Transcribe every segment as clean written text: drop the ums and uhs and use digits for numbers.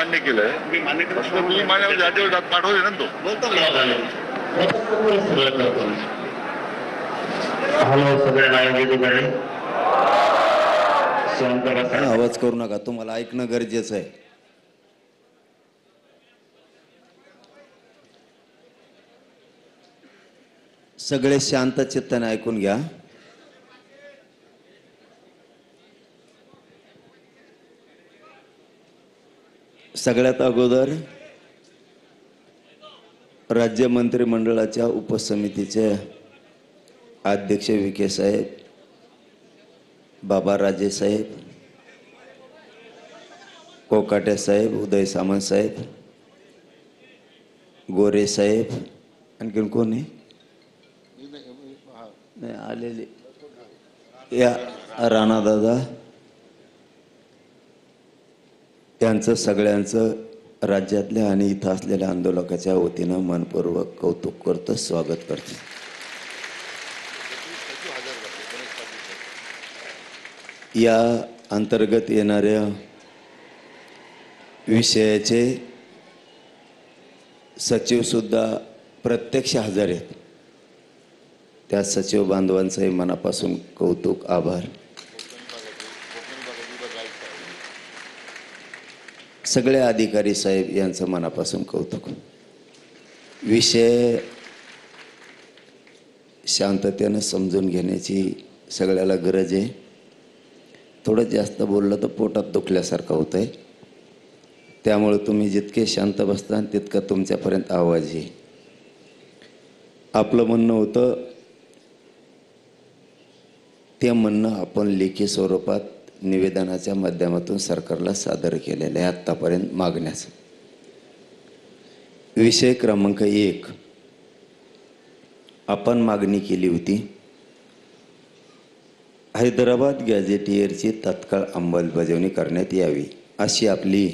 मान्य केलंय. मी मान्य केलं असं तुम्ही माझ्या जागेवर पाठवले ना तो बोलतो. हॅलो सगळ्यांना आवाज करू नका, तुम्हाला ऐकणं गरजेचं आहे. सगळे शांत चित्ताने ऐकून घ्या. सगळ्यात अगोदर राज्य मंत्रिमंडळाच्या उपसमितीचे अध्यक्ष विखे साहेब, बाबा राजे साहेब, कोकाटे साहेब, उदय सामंत साहेब, गोरे साहेब, आणखीन कोणी नाही आलेले, या राणा दादा, त्यांचं सगळ्यांचं राज्यातल्या आणि इथं असलेल्या आंदोलकाच्या वतीनं मनपूर्वक कौतुक करतो, स्वागत करतो. या अंतर्गत येणाऱ्या विषयाचे सचिव सुद्धा प्रत्यक्ष हजर आहेत. त्या सचिव बांधवांचंही मनापासून कौतुक, आभार. सगळे अधिकारी साहेब यांचं मनापासून कौतुक. विषय शांततेनं समजून घेण्याची सगळ्याला गरज आहे. थोडं जास्त बोललं तर पोटात दुखल्यासारखं होतं आहे. त्यामुळे तुम्ही जितके शांत बसता तितका तुमच्यापर्यंत आवाज येईल. आपलं म्हणणं होतं ते म्हणणं आपण लेखी स्वरूपात निवेदनाच्या माध्यमातून सरकारला सादर केलेलं आहे. आत्तापर्यंत मागण्याचं विषय क्रमांक 1 आपण मागणी केली होती, हैदराबाद गॅझेटियरची तत्काळ अंमलबजावणी करण्यात यावी अशी आपली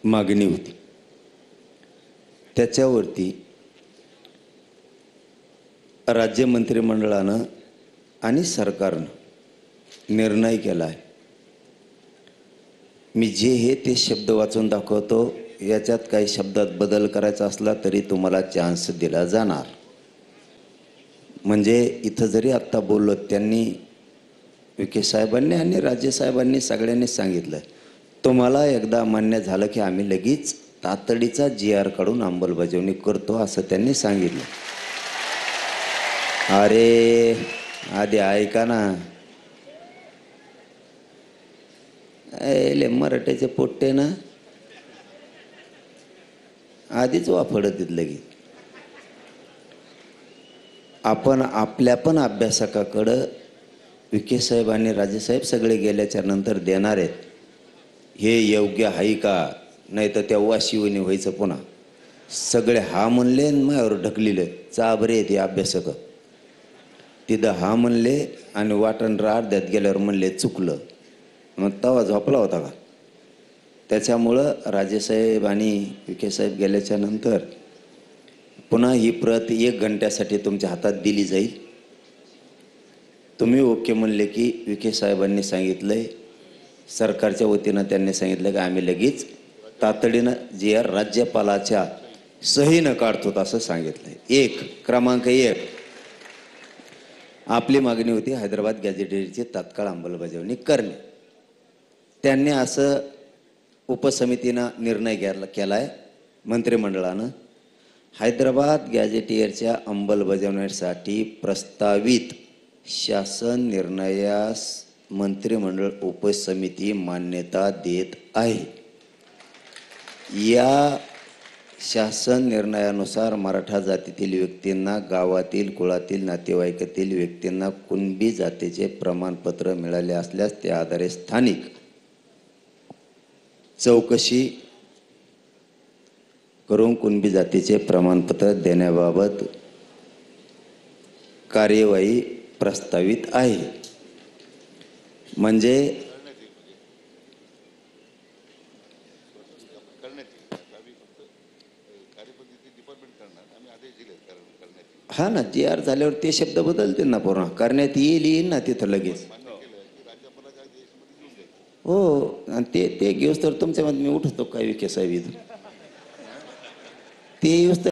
मागणी होती. त्याच्यावरती राज्य मंत्रिमंडळानं आणि सरकारनं निर्णय केला आहे. मी जे हे ते शब्द वाचून दाखवतो. याच्यात काही शब्दात बदल करायचा असला तरी तुम्हाला चान्स दिला जाणार. म्हणजे इथं जरी आत्ता बोललो त्यांनी, विखे साहेबांनी आणि राज्यसाहेबांनी सगळ्यांनी सांगितलं, तुम्हाला एकदा मान्य झालं की आम्ही लगेच तातडीचा GR काढून अंमलबजावणी करतो असं त्यांनी सांगितलं. अरे आधी ऐका ना, मराठ्याचे पोट्टे ना आधीच वापरत लगेच. आपण आपल्या पण अभ्यासकाकडं विखे साहेब आणि राजेसाहेब सगळे गेल्याच्या नंतर देणार आहेत. हे योग्य आहे का, नाही तर त्या वाशिवणी व्हायचं. पुन्हा सगळे हा म्हणले माझ्यावर ढकलिलं. चाबरे ते अभ्यासक तिथं हा म्हणले आणि वाटण अर्ध्यात गेल्यावर म्हणले चुकलं. मग तवा झोपला होता का? त्याच्यामुळं राजेसाहेब आणि विखे साहेब गेल्याच्या नंतर पुन्हा ही प्रत 1 घंट्यासाठी तुमच्या हातात दिली जाईल. तुम्ही ओके म्हणले की विखे साहेबांनी सांगितलंय, सरकारच्या वतीनं त्यांनी सांगितलं की आम्ही लगेच तातडीनं GR राज्यपालाच्या सहीनं काढतो असं सांगितलंय. क्रमांक 1 आपली मागणी होती हैदराबाद गॅझेटियरची तात्काळ अंमलबजावणी करणे. त्यांनी असं उपसमितीनं निर्णय केलाय मंत्रिमंडळानं. हैदराबाद गॅझेटियरच्या अंमलबजावणीसाठी प्रस्तावित शासन निर्णयास मंत्रिमंडळ उपसमिती मान्यता देत आहे. या शासन निर्णयानुसार मराठा जातीतील व्यक्तींना, गावातील कुळातील नातेवाईकातील व्यक्तींना कुणबी जातीचे प्रमाणपत्र मिळाले असल्यास त्या आधारे स्थानिक चौकशी करून कुणबी जातीचे प्रमाणपत्र देण्याबाबत कार्यवाही प्रस्तावित आहे. म्हणजे हा ना, GR झाल्यावर ते शब्द बदलतील ना, पूर्ण करण्यात येईल ना तिथं लगेच. हो, आणि ते ते घेऊस तर तुमच्या मध्ये मी उठतो काय विखे साहेब इथून ते येऊस तर